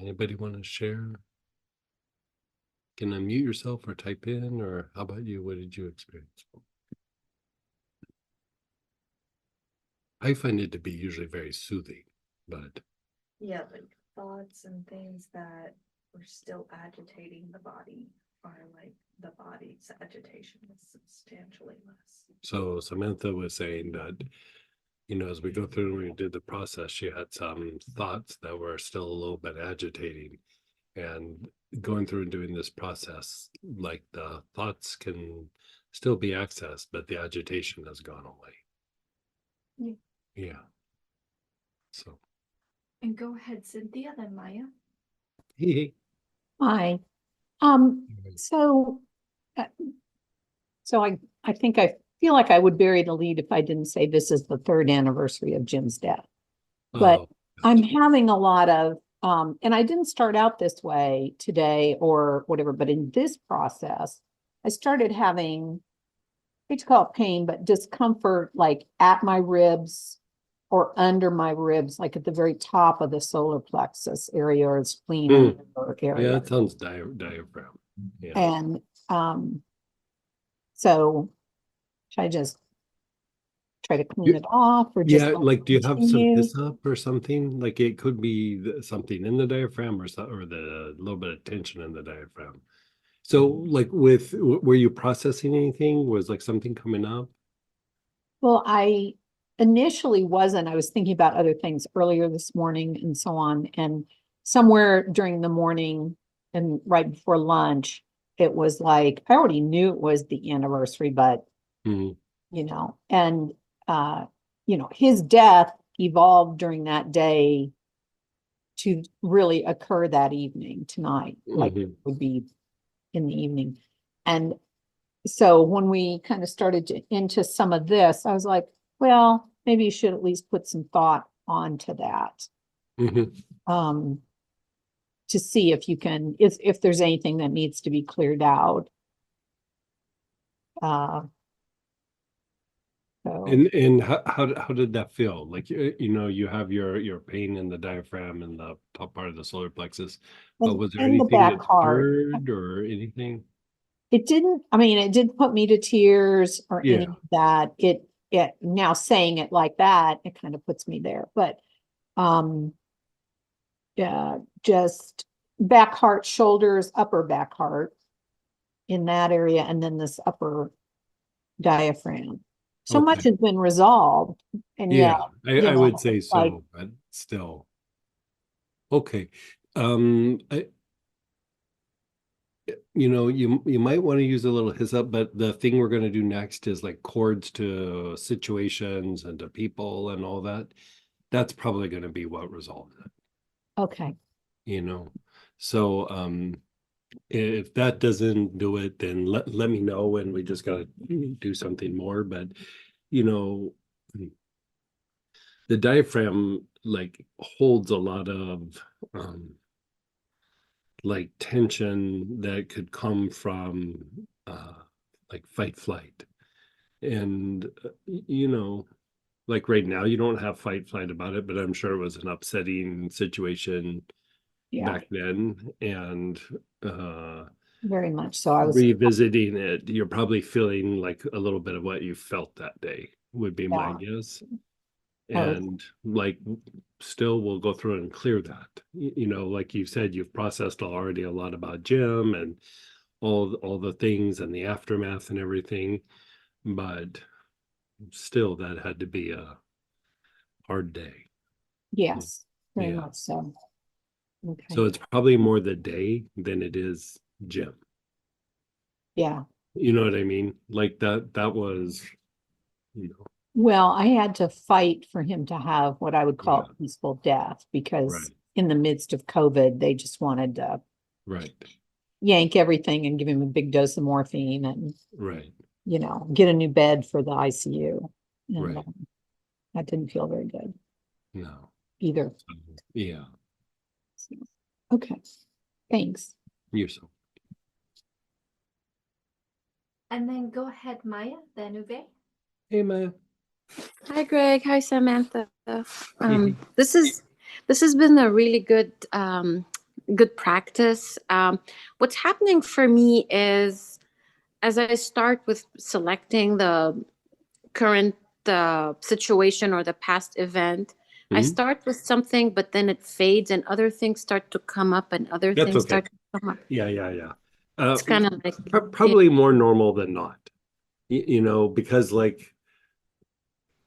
Anybody want to share? Can unmute yourself or type in, or how about you? What did you experience? I find it to be usually very soothing, but Yeah, like thoughts and things that were still agitating the body are like the body's agitation is substantially less. so Samantha was saying that, as we go through and we did the process, she had some thoughts that were still a little bit agitating. And going through and doing this process, like the thoughts can still be accessed, but the agitation has gone away. Yeah. So. And go ahead, Cynthia, then Maya. Hi. So, uh, I think I feel like I would bury the lead if I didn't say this is the 3rd anniversary of Jim's death. But Oh, I'm having a lot of, and I didn't start out this way today or whatever, but in this process, I started having, I hate to call it pain, but discomfort like at my ribs or under my ribs, like at the very top of the solar plexus area or spleen area. yeah, it sounds diaphragm. Yeah. And so should I just try to clean it off or just Like do you have some continue? hyssop or something? Like it could be something in the diaphragm or the little bit of tension in the diaphragm. So like were you processing anything? Was like something coming up? Well, I initially wasn't. I was thinking about other things earlier this morning and so on. And somewhere during the morning and right before lunch, it was like, I already knew it was the anniversary, but Mhm. And his death evolved during that day to really occur that evening tonight, like it would be in the evening. And so when we kind of started into some of this, I was like, well, maybe you should at least put some thought onto that. To see if you can, if there's anything that needs to be cleared out. So And how did that feel? Like you have your pain in the diaphragm and the top part of the solar plexus, but was there in the anything back that heart, stirred or anything? it didn't, I mean, it didn't put me to tears or any Yeah. of that. It now saying it like that, it kind of puts me there. But yeah, just back heart, shoulders, upper back heart in that area, and then this upper diaphragm. So much Okay. has been resolved, and yet, Yeah, I would say like, so, but still. Okay. You might want to use a little hyssop, but the thing we're going to do next is like cords to situations and to people and all that. That's probably going to be what resolves it, okay, So if that doesn't do it, then let me know and we just gotta do something more. But you know, the diaphragm like holds a lot of like tension that could come from like fight flight. And like right now you don't have fight flight about it, but I'm sure it was an upsetting situation yeah, back then. And very much so. I was, revisiting it, you're probably feeling like a little bit of what you felt that day, would be my yeah, guess. I was, And like still we'll go through and clear that. Like you said, you've processed already a lot about Jim and all the things and the aftermath and everything, but still that had to be a hard day. yes, very Yeah. much so. Okay, So it's probably more the day than it is Jim. yeah. You know what I mean? Like that was, you know, Well, I had to fight for him to have what I would call yeah, a peaceful death because right, in the midst of COVID, they just wanted to right, yank everything and give him a big dose of morphine and, right, get a new bed for the ICU. And right. that didn't feel very good No. either. Yeah. So, okay, thanks. You're so. And then go ahead, Maya, then Uwe. Hey, Maya. Hi, Greg. Hi, Samantha. Hey. This has been a really good good practice. What's happening for me is as I start with selecting the current situation or the past event, I Mhm. start with something, but then it fades and other things start to come up and other That's things okay. start to come up. Yeah. It's kind of like, Probably more normal than not. Because like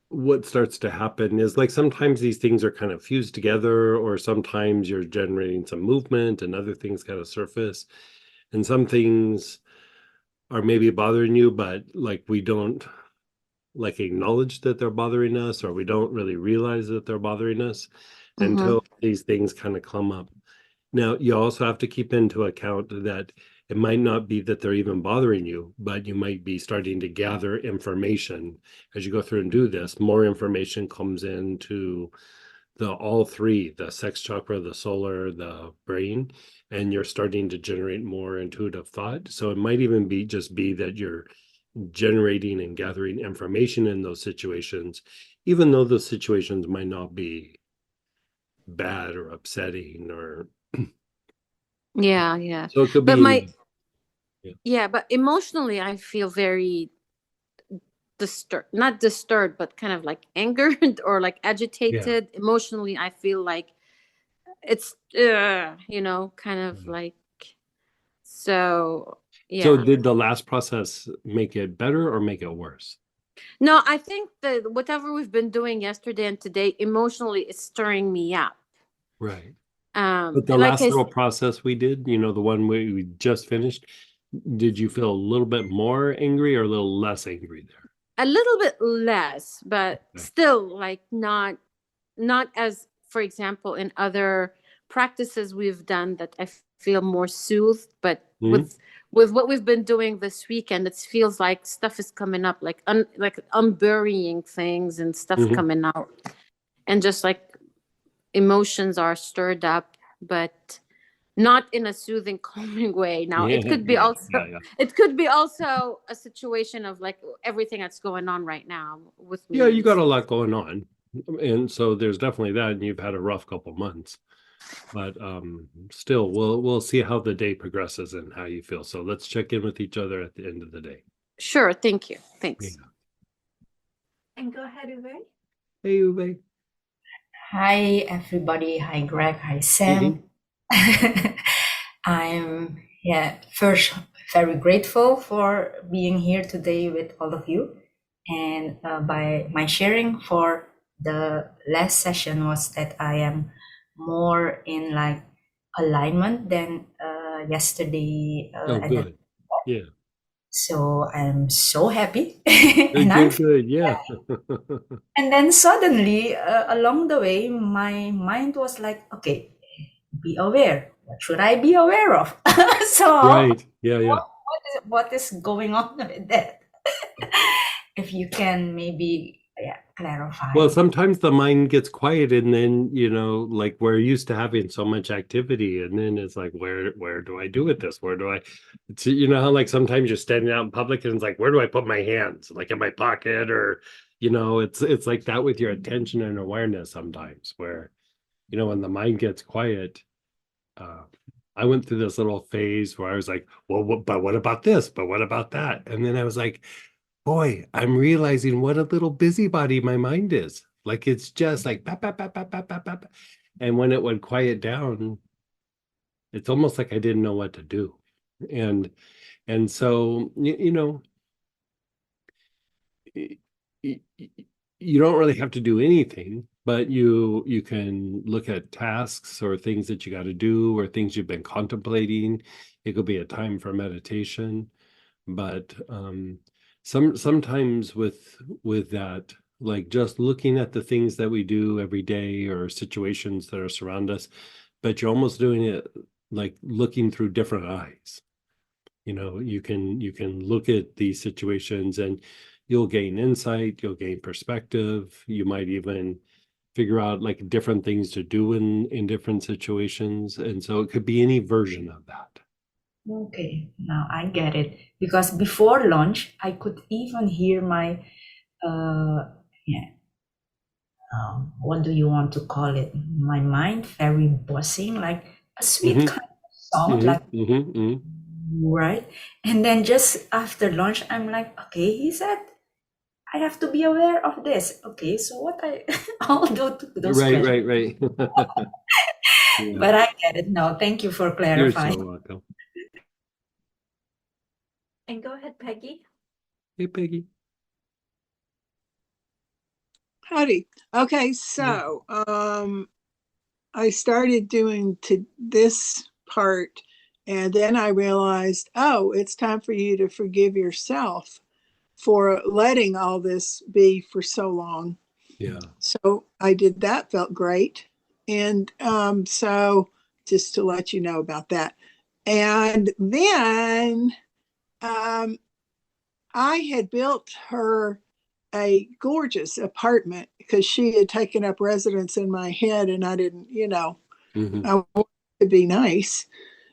what starts to happen is like sometimes these things are kind of fused together, or sometimes you're generating some movement and other things kind of surface. And some things are maybe bothering you, but like we don't like acknowledge that they're bothering us, or we don't really realize that they're bothering us mhm. until these things kind of come up. Now, you also have to keep into account that it might not be that they're even bothering you, but you might be starting to gather information as you go through and do this. More information comes into all three, the sex chakra, the solar, the brain, and you're starting to generate more intuitive thought. So it might even be that you're generating and gathering information in those situations, even though those situations might not be bad or upsetting, or Yeah. so it could But be my, yeah. yeah, but emotionally, I feel very disturbed, not disturbed, but kind of like angered or like Yeah. agitated. Emotionally, I feel like it's, kind of like, so, So yeah. did the last process make it better or make it worse? No, I think that whatever we've been doing yesterday and today, emotionally, is stirring me up. Right. But the Like last little process we did, the one we just finished, did you feel a little bit more angry or a little less angry there? a little bit less, but Okay. still like not as, for example, in other practices we've done that I feel more soothed, but Mhm. with what we've been doing this weekend, it feels like stuff is coming up, like like unburying things and stuff Mhm. coming out, and just like emotions are stirred up, but not in a soothing, calming way. Now Yeah, it could be yeah, also yeah. it could be also a situation of like everything that's going on right now with Yeah, me you and got a stuff. lot going on. And so there's definitely that, and you've had a rough couple months. But still we'll see how the day progresses and how you feel. So let's check in with each other at the end of the day. Sure, thank you. Yeah. Thanks. And go ahead, Uwe. Hey, Uwe. Hi, everybody. Hi, Greg. Hi, Hey. Sam. I'm, first very grateful for being here today with all of you. And by my sharing for the last session was that I am more in like alignment than yesterday. Oh, And good. Yeah. so I'm so happy. Good, And I'm good, good. Yeah. And then suddenly, along the way, my mind was like, okay, be aware. What should I be aware of? So, Right. Yeah. what is going on with that? If you can maybe Well, clarify. sometimes the mind gets quiet, and then, like we're used to having so much activity, and then it's like, where do I do with this? Where do I, how like sometimes you're standing out in public and it's like, where do I put my hands? Like in my pocket, or, it's like that with your attention and awareness sometimes, where, when the mind gets quiet, uh, I went through this little phase where I was like, well, but what about this? But what about that? And then I was like, boy, I'm realizing what a little busybody my mind is. Like it's just like bap, bap, bap, bap, bap, bap, bap. And when it would quiet down, it's almost like I didn't know what to do. And so y- y- y- you don't really have to do anything, but you can look at tasks or things that you got to do or things you've been contemplating. It could be a time for meditation, but sometimes with that, like just looking at the things that we do every day or situations that are surround us, but you're almost doing it like looking through different eyes. You can look at these situations and you'll gain insight, you'll gain perspective, you might even figure out like different things to do in different situations, and so it could be any version of that. Okay, now I get it. Because before lunch, I could even hear my, uh, yeah, what do you want to call it? My mind very buzzing, like a sweet Mhm. kind of sound, Mhm, like mhm, mhm. right. And then just after lunch, I'm like, okay, he said I have to be aware of this. Okay, so what I I'll do to those Right, questions. right, right. Yeah, But I get it now. Thank you for you're so clarifying. welcome. And go ahead, Peggy. Hey, Peggy. Howdy. Okay, so I started doing to this part, and then I realized, oh, it's time for you to forgive yourself for letting all this be for so long. Yeah. So I did that, felt great. And so just to let you know about that. And then um, I had built her a gorgeous apartment because she had taken up residence in my head and I didn't, Mhm. I wanted to be nice.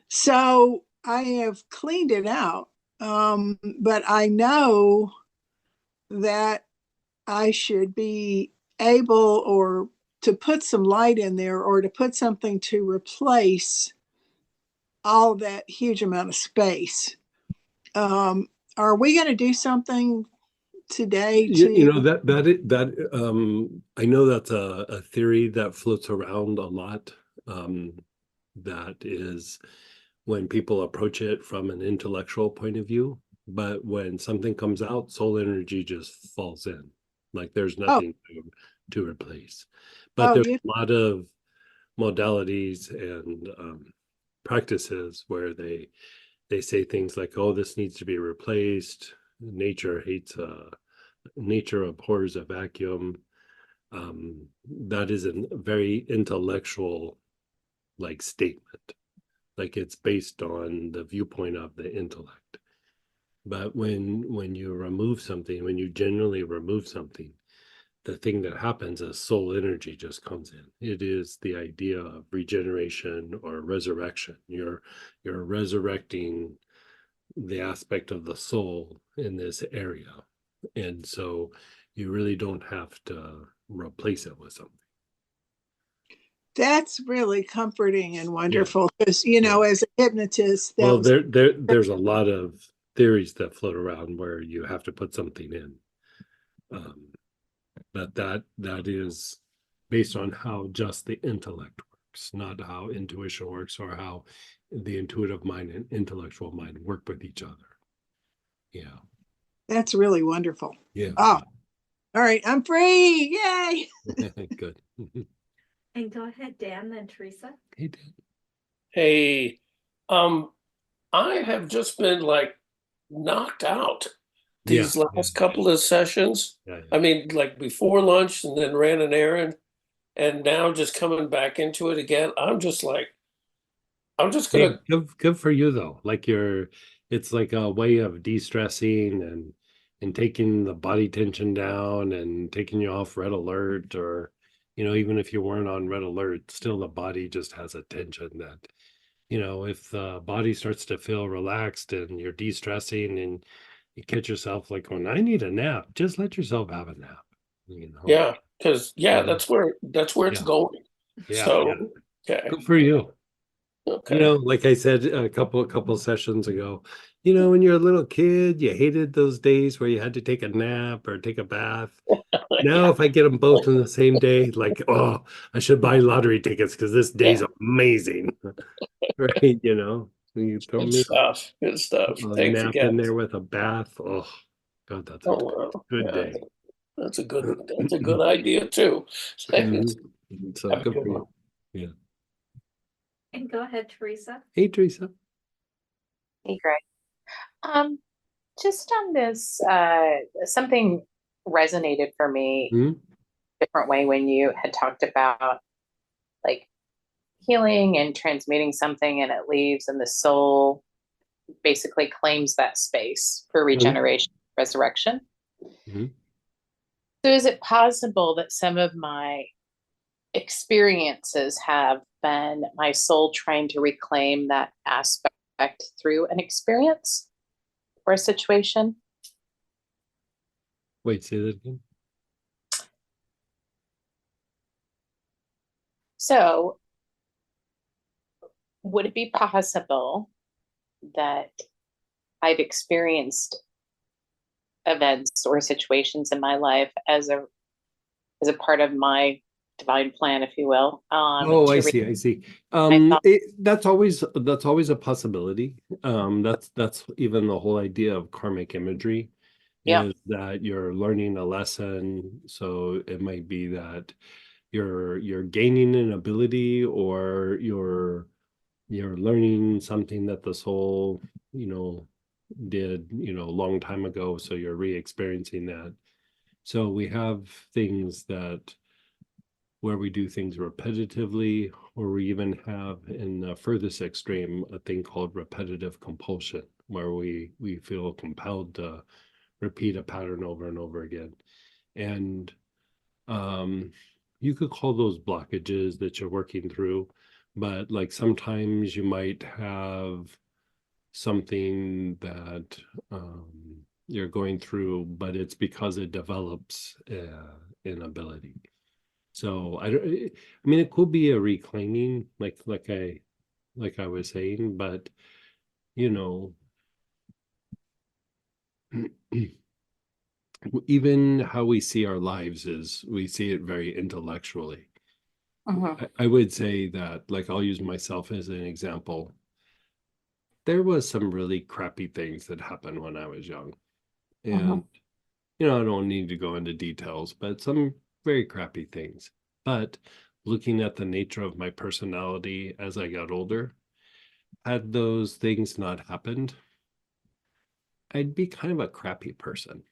So I have cleaned it out. But I know that I should be able or to put some light in there or to put something to replace all that huge amount of space. Um, are we going to do something today You to know I know that's a theory that floats around a lot. That is when people approach it from an intellectual point of view, but when something comes out, soul energy just falls in, like there's oh, nothing to replace. But oh, there's you, a lot of modalities and practices where they say things like, "Oh, this needs to be replaced. Nature abhors a vacuum." That is a very intellectual like statement, like it's based on the viewpoint of the intellect. But when you remove something, when you genuinely remove something, the thing that happens is soul energy just comes in. It is the idea of regeneration or resurrection. You're resurrecting the aspect of the soul in this area. And so you really don't have to replace it with something. that's really comforting and Yeah. wonderful because, Yeah. as a hypnotist, that Well, was, there's a lot of theories that float around where you have to put something in. Um, but that is based on how just the intellect works, not how intuition works or how the intuitive mind and intellectual mind work with each other. Yeah. that's really wonderful. Yeah. Oh, all right. I'm free. Yay. Good. And go ahead, Dan, then Teresa. Hey, Dan. Hey, um, I have just been like knocked out Yeah. these last couple of sessions. Yeah. I mean, like before lunch and then ran an errand and now just coming back into it again. I'm just like, I'm just Hey, gonna, good for you though. Like it's like a way of de-stressing and taking the body tension down and taking you off red alert, or even if you weren't on red alert, still the body just has a tension that, if the body starts to feel relaxed and you're de-stressing and you catch yourself like going, I need a nap, just let yourself have a nap, yeah, because yeah, Yeah. that's where it's Yeah. going. Yeah. So, okay, Good for you. okay. Like I said a couple sessions ago, when you're a little kid, you hated those days where you had to take a nap or take a bath. Now, Yeah, if I get them both in the same day, like, oh, I should buy lottery tickets because this yeah, day's amazing. Right? You throw good me stuff. Good stuff. a Thanks nap in again. there with a bath. Oh, God, that's a Oh, wow. good Yeah, day. that's a good idea too. Thanks. So Have a good good for one. you. Yeah. And go ahead, Teresa. Hey, Teresa. Hey, Greg. Um, just on this, something resonated for me Hmm? different way when you had talked about like healing and transmuting something and it leaves and the soul basically claims that space for regeneration, resurrection. Hmm? So is it possible that some of my experiences have been my soul trying to reclaim that aspect through an experience or a situation? Wait, say that again. So would it be possible that I've experienced events or situations in my life as a part of my divine plan, if you will? Oh, I to see, I see. thought- That's always a possibility. That's even the whole idea of karmic imagery Yeah. is that you're learning a lesson. So it might be that you're gaining an ability, or you're learning something that the soul, did, a long time ago. So you're re-experiencing that. So we have things that where we do things repetitively, or we even have in the furthest extreme a thing called repetitive compulsion, where we feel compelled to repeat a pattern over and over again. And you could call those blockages that you're working through, but like sometimes you might have something that you're going through, but it's because it develops an ability. So I mean, it could be a reclaiming, like I was saying, but even how we see our lives is we see it very intellectually. I would say that, like, I'll use myself as an example. There was some really crappy things that happened when I was young. And, I don't need to go into details, but some very crappy things. But looking at the nature of my personality as I got older, had those things not happened, I'd be kind of a crappy person.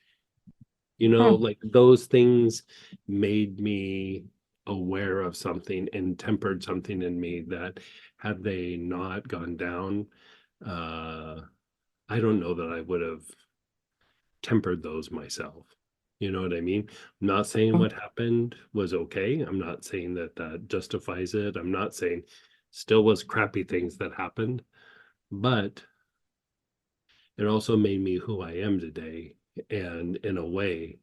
Like those things made me aware of something and tempered something in me that had they not gone down, I don't know that I would have tempered those myself. You know what I mean? I'm not saying what happened was okay. I'm not saying that that justifies it. I'm not saying still was crappy things that happened, but it also made me who I am today, and in a way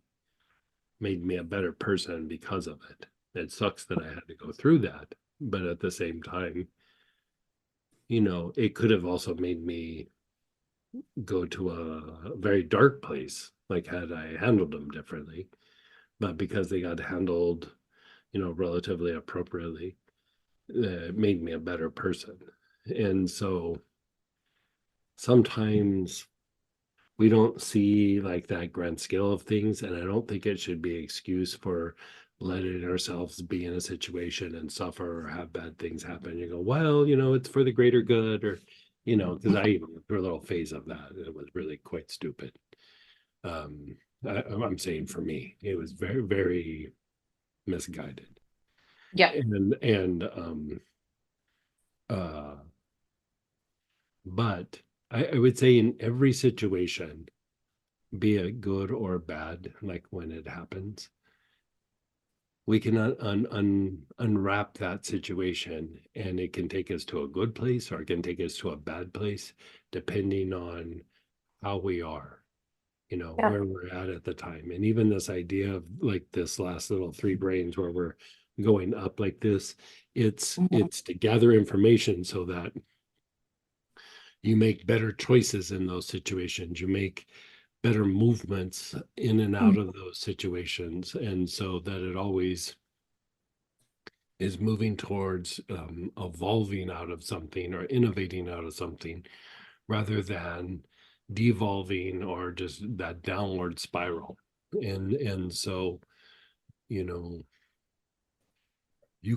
made me a better person because of it. It sucks that I had to go through that, but at the same time, it could have also made me go to a very dark place, like had I handled them differently. But because they got handled, relatively appropriately, it made me a better person. And so sometimes we don't see like that grand scale of things, and I don't think it should be an excuse for letting ourselves be in a situation and suffer or have bad things happen. You go, well, it's for the greater good, or because I even went through a little phase of that. It was really quite stupid. I'm saying for me, it was very, very misguided. Yeah. But I would say in every situation, be it good or bad, like when it happens, we can unwrap that situation, and it can take us to a good place or it can take us to a bad place, depending on how we are, where we're at the time. And even this idea of like this last little three brains where we're going up like this, it's to gather information so that you make better choices in those situations. You make better movements in and out of those situations. And so that it always is moving towards evolving out of something or innovating out of something, rather than devolving or just that downward spiral. And so, you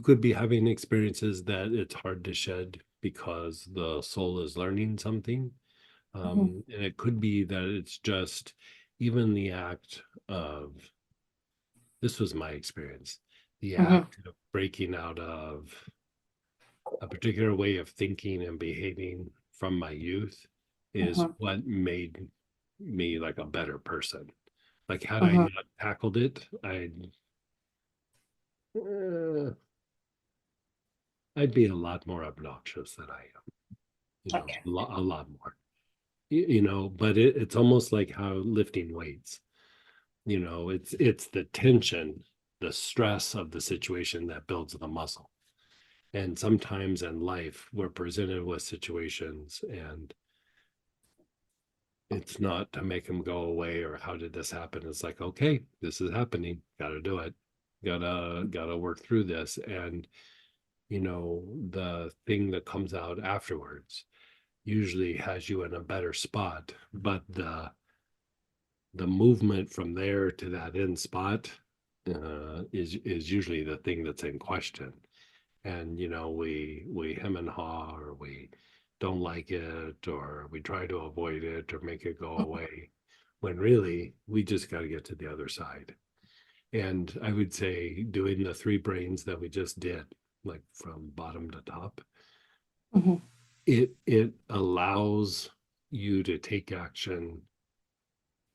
could be having experiences that it's hard to shed because the soul is learning something. And it could be that it's just even the act of, this was my experience, the act of breaking out of a particular way of thinking and behaving from my youth is what made me like a better person. Like had I not tackled it, I'd be a lot more obnoxious than I am. Okay. A lot more. But it's almost like how lifting weights. It's the tension, the stress of the situation that builds the muscle. And sometimes in life, we're presented with situations and it's not to make them go away or how did this happen? It's like, okay, this is happening. Gotta do it. Gotta work through this. And the thing that comes out afterwards usually has you in a better spot. But the movement from there to that end spot is usually the thing that's in question. And we hem and haw, or we don't like it, or we try to avoid it or make it go away, when really we just got to get to the other side. And I would say doing the 3 brains that we just did, like from bottom to top, Mhm. it allows you to take action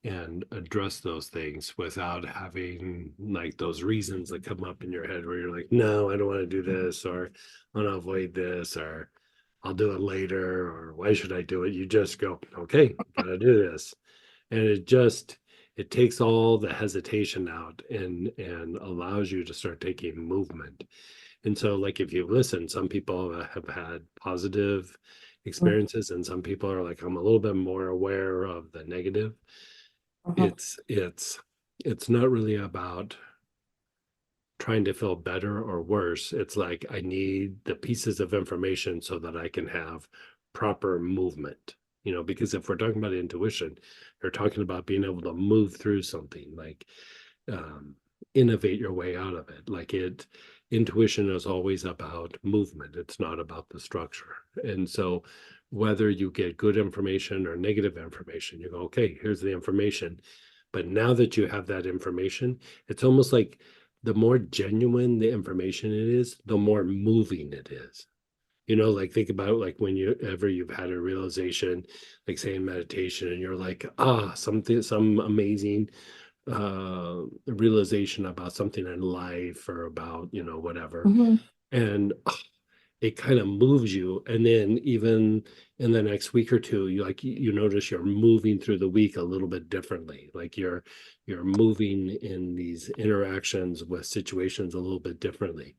and address those things without having like those reasons that come up in your head where you're like, no, I don't want to do this, or I want to avoid this, or I'll do it later, or why should I do it? You just go, okay, gotta do this. And it takes all the hesitation out and allows you to start taking movement. And so like if you listen, some people have had positive experiences and some people are like, I'm a little bit more aware of the negative. It's not really about trying to feel better or worse. It's like I need the pieces of information so that I can have proper movement. Because if we're talking about intuition, you're talking about being able to move through something, like innovate your way out of it. Intuition is always about movement. It's not about the structure. And so whether you get good information or negative information, you go, okay, here's the information. But now that you have that information, it's almost like the more genuine the information it is, the more moving it is. Like think about like when you've had a realization, like say in meditation, and you're like, some amazing realization about something in life or about, whatever. Mhm. And it kind of moves you. And then even in the next week or two, you notice you're moving through the week a little bit differently. Like you're moving in these interactions with situations a little bit differently.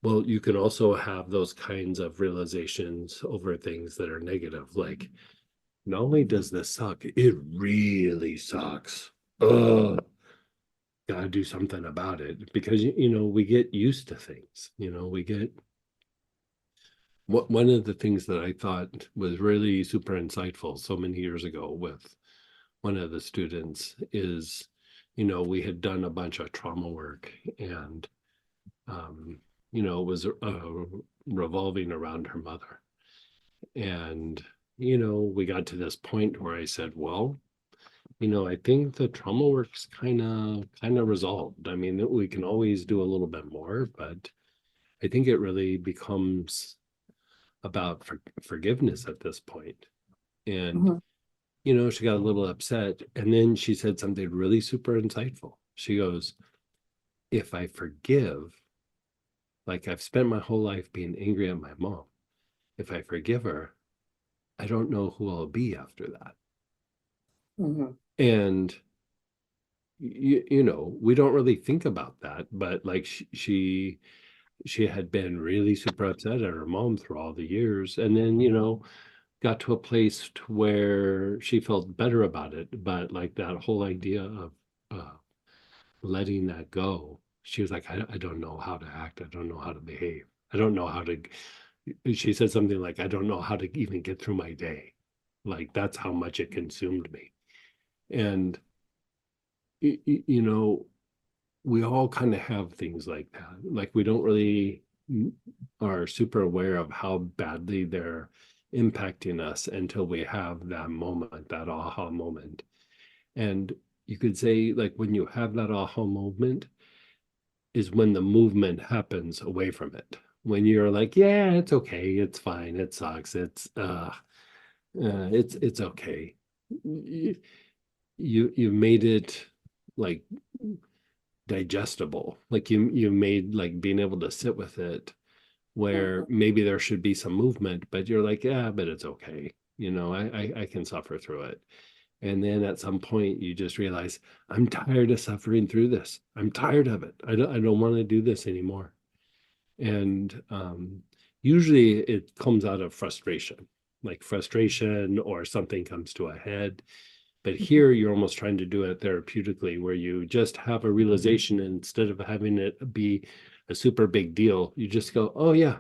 Well, you can also have those kinds of realizations over things that are negative. Like, not only does this suck, it really sucks. Ugh, gotta do something about it, because we get used to things. We get one of the things that I thought was really super insightful so many years ago with one of the students is, we had done a bunch of trauma work, and it was revolving around her mother. And, we got to this point where I said, well, I think the trauma work's kind of resolved. I mean, we can always do a little bit more, but I think it really becomes about forgiveness at this point. And, she got a little upset. And then she said something really super insightful. She goes, if I forgive, like I've spent my whole life being angry at my mom. If I forgive her, I don't know who I'll be after that. And, we don't really think about that, but like she had been really super upset at her mom through all the years. And then, got to a place to where she felt better about it. But like that whole idea of letting that go, she was like, I don't know how to act. I don't know how to behave. I don't know how to, she said something like, I don't know how to even get through my day. Like that's how much it consumed me. And, we all kind of have things like that. Like we don't really are super aware of how badly they're impacting us until we have that moment, that aha moment. And you could say like when you have that aha moment is when the movement happens away from it. When you're like, yeah, it's okay, it's fine, it sucks, it's okay. You made it like digestible. Like you made like being able to sit with it where maybe there should be some movement, but you're like, yeah, but it's okay. I can suffer through it. And then at some point you just realize, I'm tired of suffering through this. I'm tired of it. I don't want to do this anymore. And usually it comes out of frustration, like frustration or something comes to a head. But here you're almost trying to do it therapeutically, where you just have a realization, and instead of having it be a super big deal, you just go, oh yeah,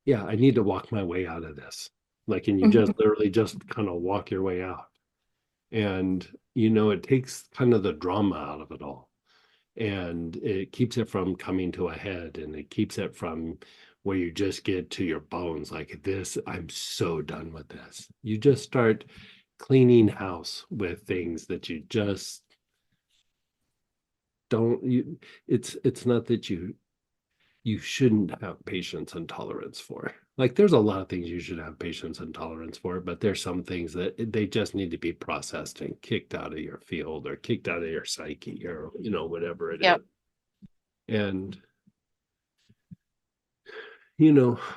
I need to walk my way out of this. Like, and you just literally just kind of walk your way out. And, it takes kind of the drama out of it all. And it keeps it from coming to a head, and it keeps it from where you just get to your bones like this. I'm so done with this. You just start cleaning house with things that you just don't, it's not that you shouldn't have patience and tolerance for. Like, there's a lot of things you should have patience and tolerance for, but there's some things that they just need to be processed and kicked out of your field or kicked out of your psyche, or whatever it Yep. is. And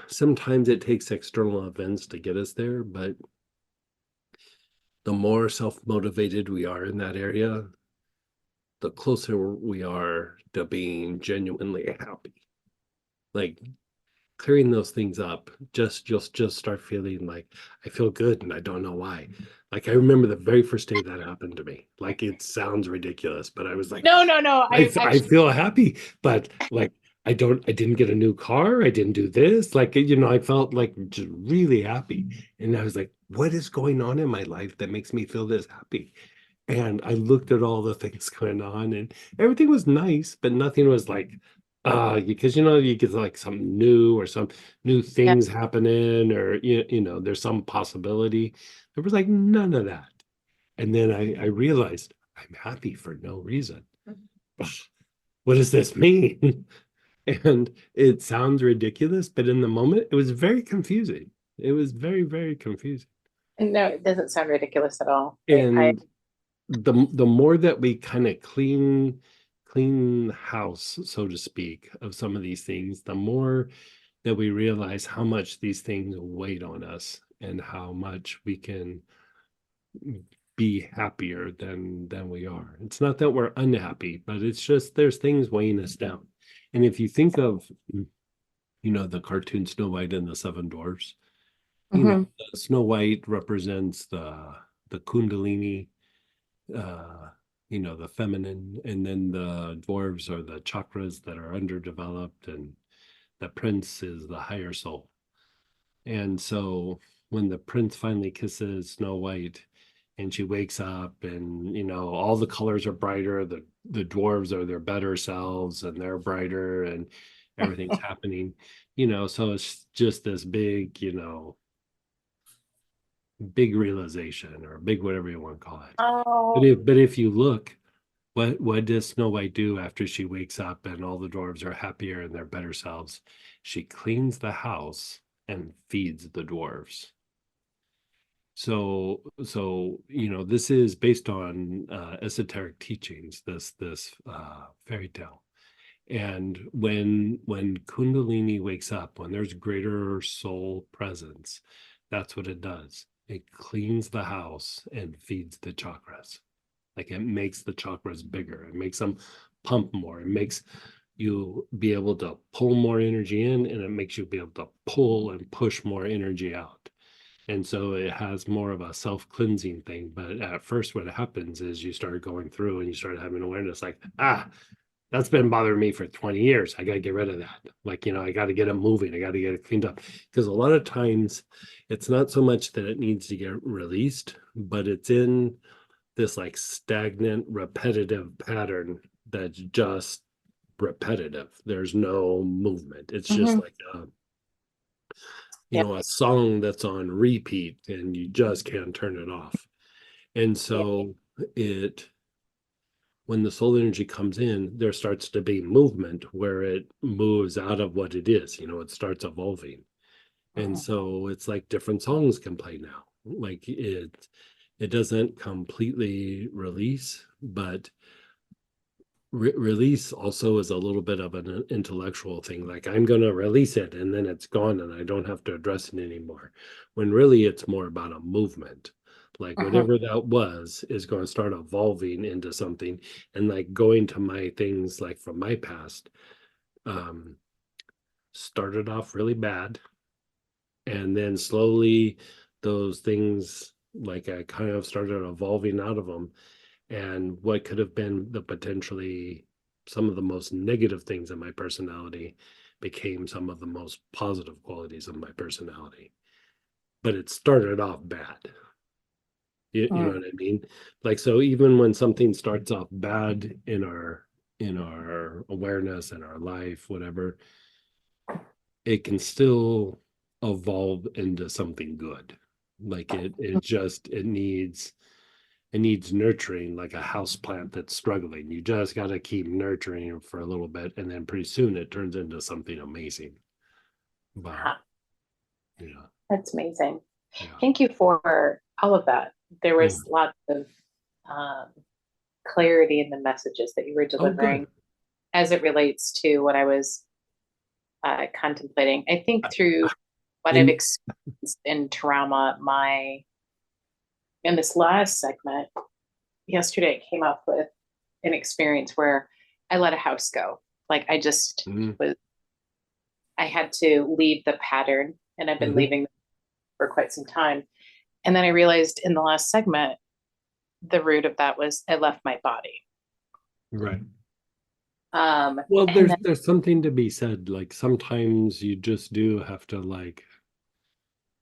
sometimes it takes external events to get us there, but the more self-motivated we are in that area, the closer we are to being genuinely happy. Like, clearing those things up, you'll just start feeling like, I feel good and I don't know why. Like, I remember the very first day that happened to me. Like, it sounds ridiculous, but I was like, No. I feel happy, but like, I didn't get a new car. I didn't do this. Like, I felt like just really happy. And I was like, what is going on in my life that makes me feel this happy? And I looked at all the things going on, and everything was nice, but nothing was like, because you get like something new or some new things happening, or there's some possibility. There was like none of that. And then I realized I'm happy for no reason. What does this mean? And it sounds ridiculous, but in the moment it was very confusing. It was very, very confusing. No, it doesn't sound ridiculous at all. And the more that we kind of clean house, so to speak, of some of these things, the more that we realize how much these things weigh on us and how much we can be happier than we are. It's not that we're unhappy, but it's just there's things weighing us down. And if you think of the cartoon Snow White and the Seven Dwarfs, Snow White represents the Kundalini, the feminine, and then the dwarves are the chakras that are underdeveloped, and the prince is the higher soul. And so when the prince finally kisses Snow White and she wakes up, and all the colors are brighter, the dwarves are their better selves and they're brighter, and everything's happening, so it's just this big, big realization, or big whatever you want to call it. But if you look, what does Snow White do after she wakes up and all the dwarves are happier and their better selves? She cleans the house and feeds the dwarves. So this is based on esoteric teachings, this fairy tale. And when Kundalini wakes up, when there's greater soul presence, that's what it does. It cleans the house and feeds the chakras. Like, it makes the chakras bigger. It makes them pump more. It makes you be able to pull more energy in, and it makes you be able to pull and push more energy out. And so it has more of a self-cleansing thing. But at first, what happens is you start going through and you start having awareness like, that's been bothering me for 20 years. I got to get rid of that. Like, I got to get it moving. I got to get it cleaned up. Because a lot of times it's not so much that it needs to get released, but it's in this like stagnant, repetitive pattern that's just repetitive. There's no movement. It's just like a song that's on repeat, and you just can't turn it off. And so when the soul energy comes in, there starts to be movement where it moves out of what it is. It starts evolving. And so it's like different songs can play now. Like, it doesn't completely release, but release also is a little bit of an intellectual thing. Like, I'm going to release it and then it's gone and I don't have to address it anymore. When really it's more about a movement. Like, whatever that was is going to start evolving into something. And like, going to my things like from my past, started off really bad. And then slowly those things, like I kind of started evolving out of them. And what could have been the potentially some of the most negative things in my personality became some of the most positive qualities of my personality. But it started off bad. You know what I mean? Like, so even when something starts off bad in our awareness and our life, whatever, it can still evolve into something good. Like it needs nurturing, like a house plant that's struggling. You just got to keep nurturing it for a little bit, and then pretty soon it turns into something amazing. But Huh. yeah, That's amazing. yeah. Thank you for all of that. There was lots of clarity in the messages that you were delivering as it relates to what I was contemplating. I think through what I've experienced in trauma, in this last segment, yesterday I came up with an experience where I let a house go. Like I just I had to leave the pattern, and I've been leaving for quite some time. And then I realized in the last segment, the root of that was I left my body. Right. Well, there's something to be said. Like sometimes you just do have to, like,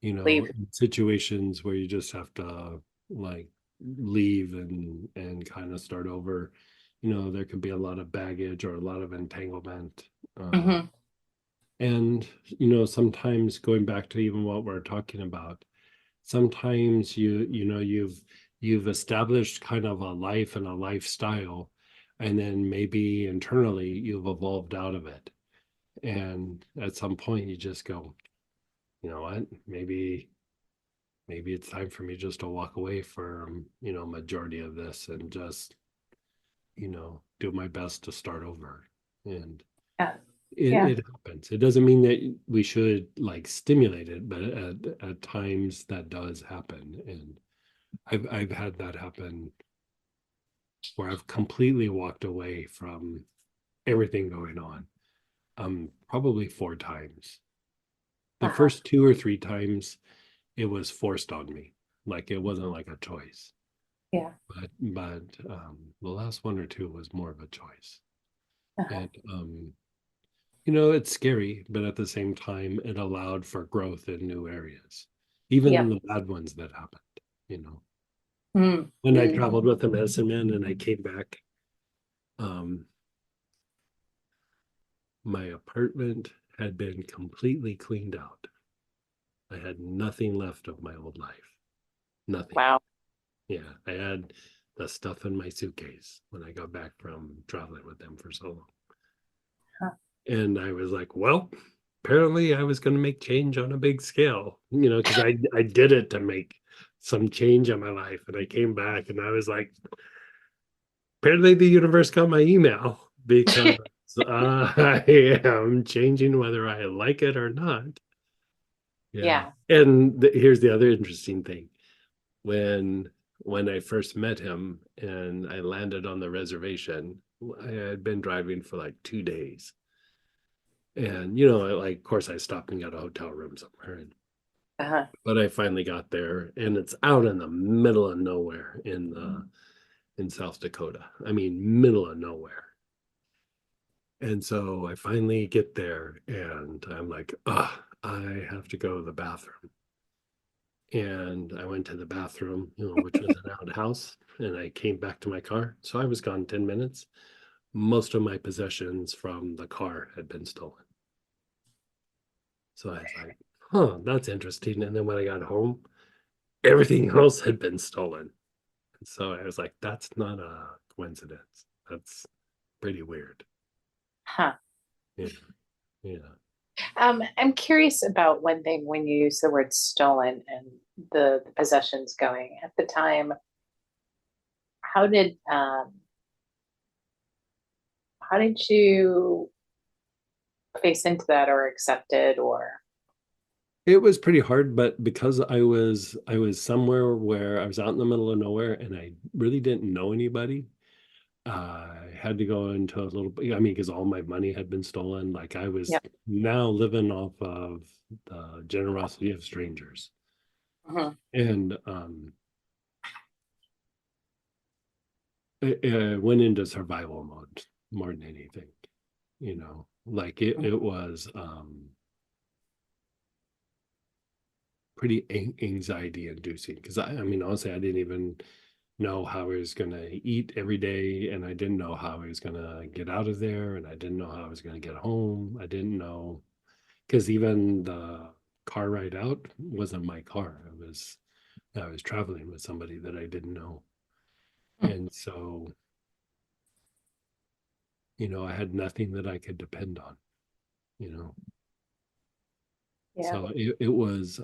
you know, leave. in situations where you just have to like leave and kind of start over. You know, there could be a lot of baggage or a lot of entanglement. And, you know, sometimes going back to even what we're talking about, sometimes you've established kind of a life and a lifestyle, and then maybe internally you've evolved out of it. And at some point you just go, you know what, maybe it's time for me just to walk away from, you know, majority of this and just, you know, do my best to start over. And it happens. It doesn't mean that we should like stimulate it, but at times that does happen. And I've had that happen where I've completely walked away from everything going on. Probably 4 times. The first 2 or 3 times it was forced on me. Like it wasn't like a choice. Yeah. But the last 1 or 2 was more of a choice. And you know, it's scary, but at the same time, it allowed for growth in new areas, even in the bad ones that happened, you know. When I traveled with the medicine man and I came back, my apartment had been completely cleaned out. I had nothing left of my old life. Nothing. Wow. Yeah, I had the stuff in my suitcase when I got back from traveling with them for so long. And I was like, well, apparently I was going to make change on a big scale, you know, because I did it to make some change in my life. And I came back and I was like, apparently the universe got my email because I am changing whether I like it or not. Yeah. And here's the other interesting thing. When I first met him and I landed on the reservation, I had been driving for like 2 days. And, you know, like, of course, I stopped and got a hotel room somewhere. But I finally got there, and it's out in the middle of nowhere in South Dakota. I mean, middle of nowhere. And so I finally get there, and I'm like, I have to go to the bathroom. And I went to the bathroom, you know, which was an outhouse, and I came back to my car. So I was gone 10 minutes. Most of my possessions from the car had been stolen. So I was like, that's interesting. And then when I got home, everything else had been stolen. And so I was like, that's not a coincidence. That's pretty weird. Huh. Yeah. Yeah. I'm curious about one thing when you use the word stolen and the possessions going at the time. How did you face into that or accept it? Or it was pretty hard, but because I was somewhere where I was out in the middle of nowhere and I really didn't know anybody, I had to go into a little bit, I mean, because all my money had been stolen. Like I was Yep. now living off of the generosity of strangers. Mhm. And it went into survival mode more than anything, you know, like it was pretty anxiety inducing because I mean, honestly, I didn't even know how I was going to eat every day, and I didn't know how I was going to get out of there, and I didn't know how I was going to get home. I didn't know because even the car ride out wasn't my car. I was traveling with somebody that I didn't know. And so, you know, I had nothing that I could depend on, you know. Yeah. So it was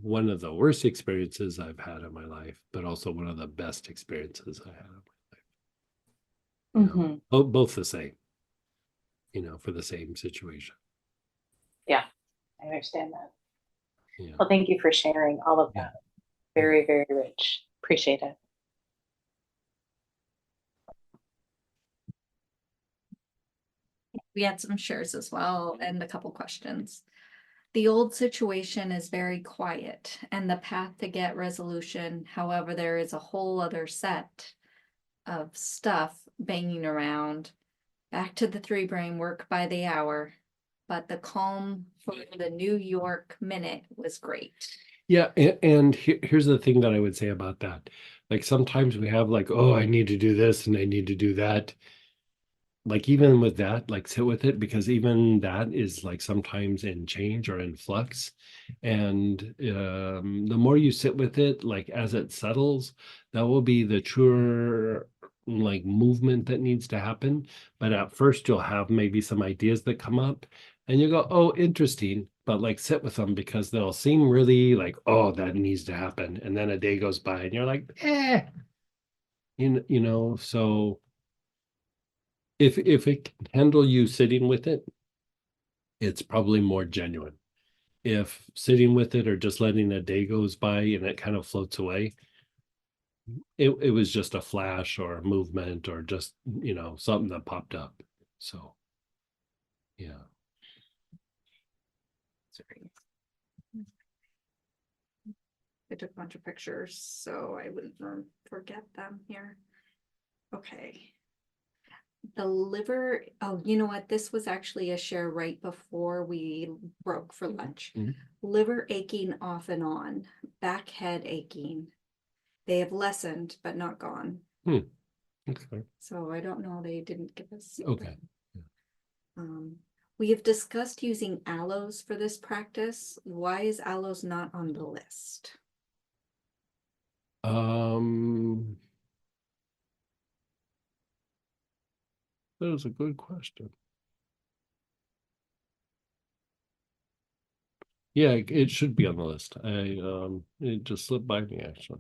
one of the worst experiences I've had in my life, but also one of the best experiences I had in my life. You know, Mhm. both the same, you know, for the same situation. Yeah, I understand that. Yeah. Well, thank you for sharing all of Yeah. that. Very, very rich. Appreciate it. We had some shares as well and a couple questions. The old situation is very quiet and the path to get resolution. However, there is a whole other set of stuff banging around. Back to the three brain work by the hour. But the calm for the New York minute was great. Yeah, and here's the thing that I would say about that. Like sometimes we have like, oh, I need to do this and I need to do that. Like even with that, like sit with it because even that is like sometimes in change or in flux. And the more you sit with it, like as it settles, that will be the truer like movement that needs to happen. But at first you'll have maybe some ideas that come up and you go, oh, interesting. But like sit with them because they'll seem really like, oh, that needs to happen. And then a day goes by and you're like, you know, so if it can handle you sitting with it, it's probably more genuine. If sitting with it or just letting a day goes by and it kind of floats away, it was just a flash or a movement or just, you know, something that popped up. So yeah. Sorry. I took a bunch of pictures, so I wouldn't forget them here. Okay. The liver, oh, you know what? This was actually a share right before we broke for lunch. Mhm. Liver aching off and on, back head aching. They have lessened, but not gone. Okay. So I don't know, they didn't give us. Okay. We have discussed using aloes for this practice. Why is aloes not on the list? That is a good question. Yeah, it should be on the list. It just slipped by me actually.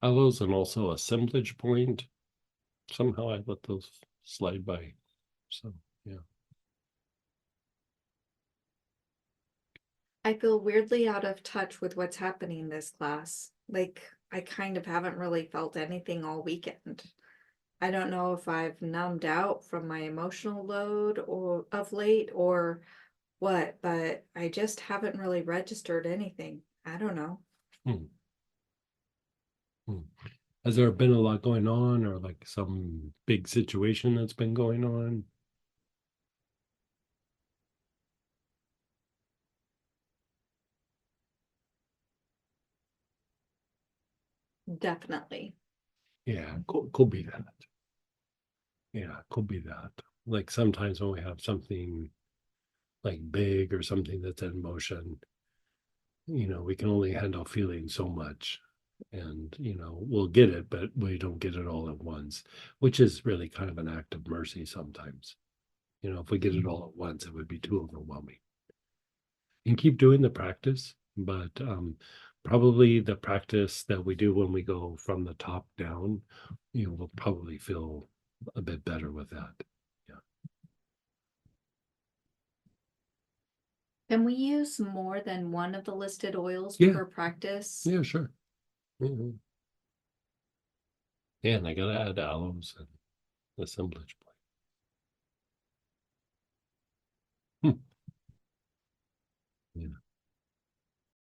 Aloes and also assemblage point. Somehow I let those slide by. So yeah. I feel weirdly out of touch with what's happening this class. Like, I kind of haven't really felt anything all weekend. I don't know if I've numbed out from my emotional load or of late or what, but I just haven't really registered anything. I don't know. Has there been a lot going on or like some big situation that's been going on? Definitely. Yeah, could be that. Yeah, could be that. Like sometimes when we have something like big or something that's in motion, you know, we can only handle feeling so much. And, you know, we'll get it, but we don't get it all at once, which is really kind of an act of mercy sometimes. You know, if we get it all at once, it would be too overwhelming. And keep doing the practice, but probably the practice that we do when we go from the top down, you know, we'll probably feel a bit better with that. Yeah. Can we use more than one of the listed oils Yeah. per practice? Yeah, sure. Mhm. Yeah, and I gotta add aloes and assemblage point. Yeah.